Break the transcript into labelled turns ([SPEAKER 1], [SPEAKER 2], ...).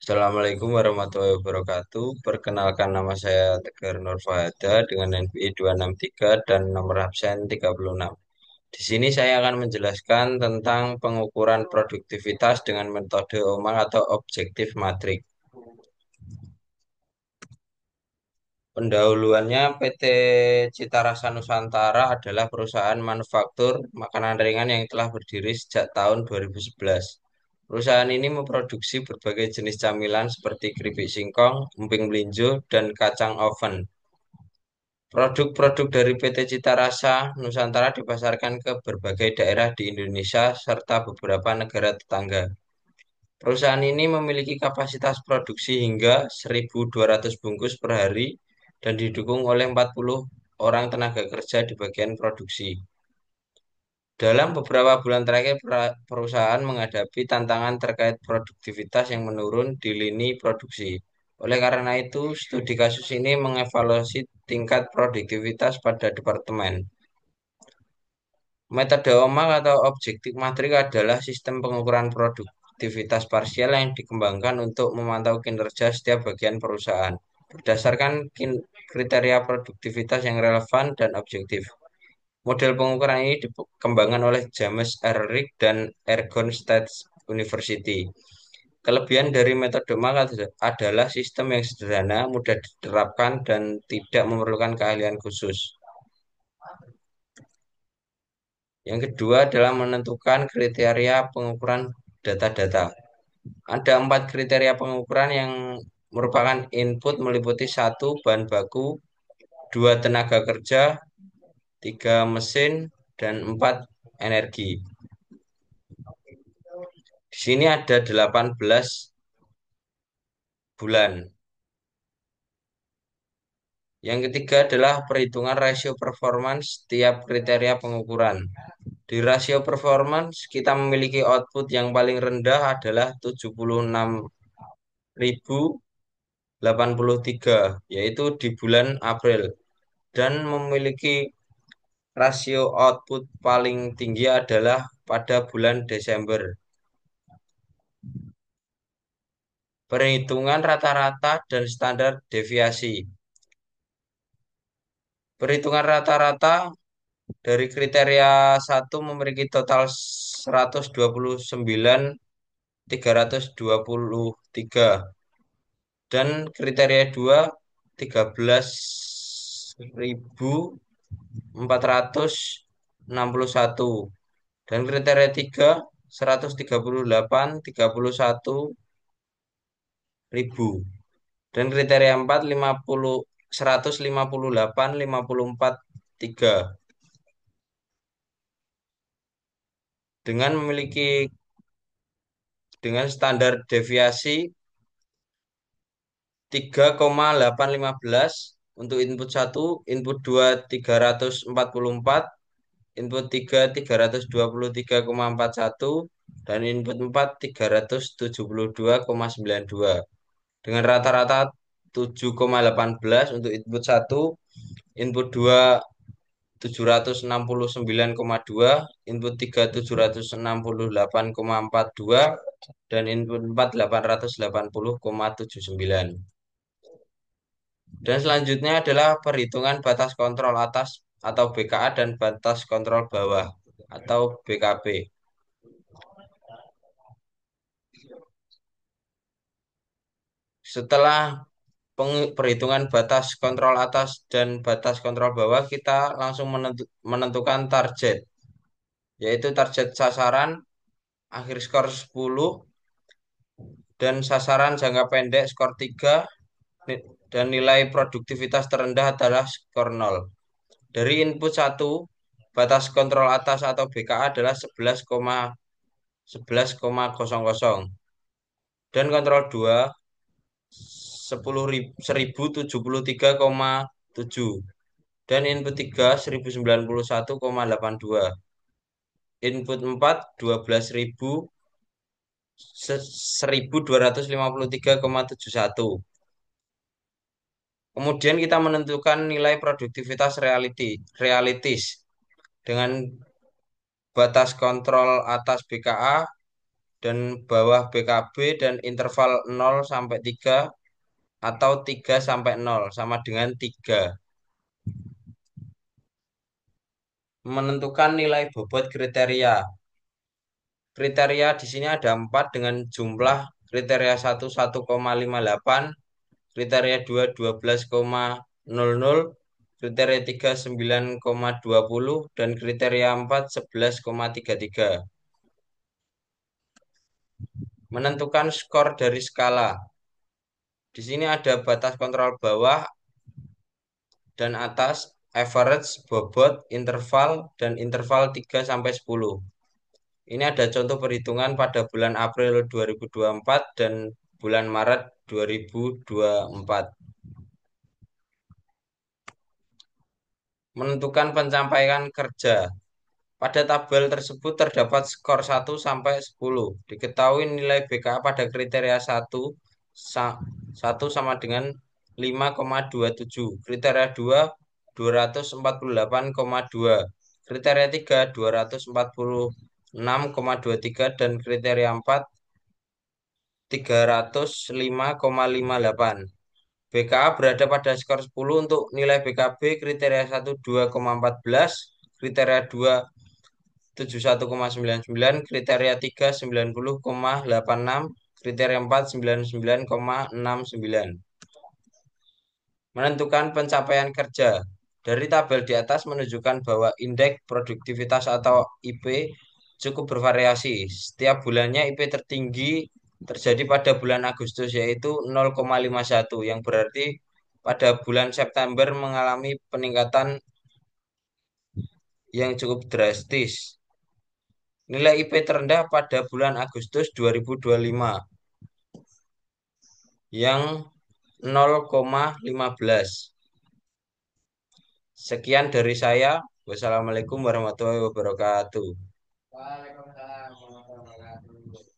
[SPEAKER 1] Assalamualaikum warahmatullahi wabarakatuh. Perkenalkan, nama saya Tegar Nurfahada dengan NPI 263 dan nomor absen 36. Di sini saya akan menjelaskan tentang pengukuran produktivitas dengan metode OMA atau Objective Matrix. Pendahuluannya, PT Cita Rasa Nusantara adalah perusahaan manufaktur makanan ringan yang telah berdiri sejak tahun 2011. Perusahaan ini memproduksi berbagai jenis camilan seperti keripik singkong, emping melinjo, dan kacang oven. Produk-produk dari PT Cita Rasa Nusantara dipasarkan ke berbagai daerah di Indonesia serta beberapa negara tetangga. Perusahaan ini memiliki kapasitas produksi hingga 1.200 bungkus per hari dan didukung oleh 40 orang tenaga kerja di bagian produksi. Dalam beberapa bulan terakhir, perusahaan menghadapi tantangan terkait produktivitas yang menurun di lini produksi. Oleh karena itu, studi kasus ini mengevaluasi tingkat produktivitas pada departemen. Metode OMAK atau objektif matrik adalah sistem pengukuran produktivitas parsial yang dikembangkan untuk memantau kinerja setiap bagian perusahaan berdasarkan kriteria produktivitas yang relevan dan objektif. Model pengukuran ini dikembangkan oleh James R. Rick dan Ergon State University. Kelebihan dari metode OMAK adalah sistem yang sederhana, mudah diterapkan, dan tidak memerlukan keahlian khusus. Yang kedua adalah menentukan kriteria pengukuran data-data. Ada 4 kriteria pengukuran yang merupakan input meliputi satu bahan baku, dua tenaga kerja, tiga mesin, dan empat energi. Di sini ada 18 bulan. Yang ketiga adalah perhitungan rasio performance setiap kriteria pengukuran. Di rasio performance, kita memiliki output yang paling rendah adalah 76.083, yaitu di bulan April, dan memiliki rasio output paling tinggi adalah pada bulan Desember. Perhitungan rata-rata dan standar deviasi. Perhitungan rata-rata dari kriteria satu memiliki total 129.323 dan kriteria 2 13.461 dan kriteria 3 138.31.000 dan kriteria 4 158.54.3 dengan memiliki dengan standar deviasi 3,815 untuk input satu, input 2 344, input 3 323,41, dan input 4 372,92 dengan rata-rata 7,18 untuk input satu, input 2 769,2, input 3 768,42, dan input 4 880,79. Dan selanjutnya adalah perhitungan batas kontrol atas atau BKA dan batas kontrol bawah atau BKB. Setelah perhitungan batas kontrol atas dan batas kontrol bawah, kita langsung menentukan target, yaitu target sasaran akhir skor 10 dan sasaran jangka pendek skor 3 dan nilai produktivitas terendah adalah skor 0. Dari input satu, batas kontrol atas atau BKA adalah 11,11,00 dan kontrol 2 10.1073,7 dan input 3 1.091,82. Input 4 12.253,71. Kemudian kita menentukan nilai produktivitas realitis dengan batas kontrol atas BKA dan bawah BKB dan interval 0 sampai 3 atau 3 sampai 0 sama dengan 3. Menentukan nilai bobot kriteria. Kriteria di sini ada 4 dengan jumlah kriteria satu 1,58, kriteria 2 12,00, kriteria 3 9,20 dan kriteria 4 11,33. Menentukan skor dari skala. Di sini ada batas kontrol bawah dan atas, average, bobot, interval, dan interval 3 sampai 10. Ini ada contoh perhitungan pada bulan April 2024 dan bulan Maret 2024. Menentukan pencapaian kerja. Pada tabel tersebut terdapat skor 1 sampai 10. Diketahui nilai BKA pada kriteria 1 sama dengan 5,27. Kriteria 2 248,2. Kriteria 3 246,23 dan kriteria 4 305,58. BKA berada pada skor 10 untuk nilai BKB kriteria 1 2,14, kriteria 2 71,99, kriteria 3 90,86, kriteria 4 99,69. Menentukan pencapaian kerja. Dari tabel di atas menunjukkan bahwa indeks produktivitas atau IP cukup bervariasi. Setiap bulannya IP tertinggi terjadi pada bulan Agustus yaitu 0,51 yang berarti pada bulan September mengalami peningkatan yang cukup drastis. Nilai IP terendah pada bulan Agustus 2025 yang 0,15. Sekian dari saya. Wassalamualaikum warahmatullahi wabarakatuh. Waalaikumsalam warahmatullahi wabarakatuh.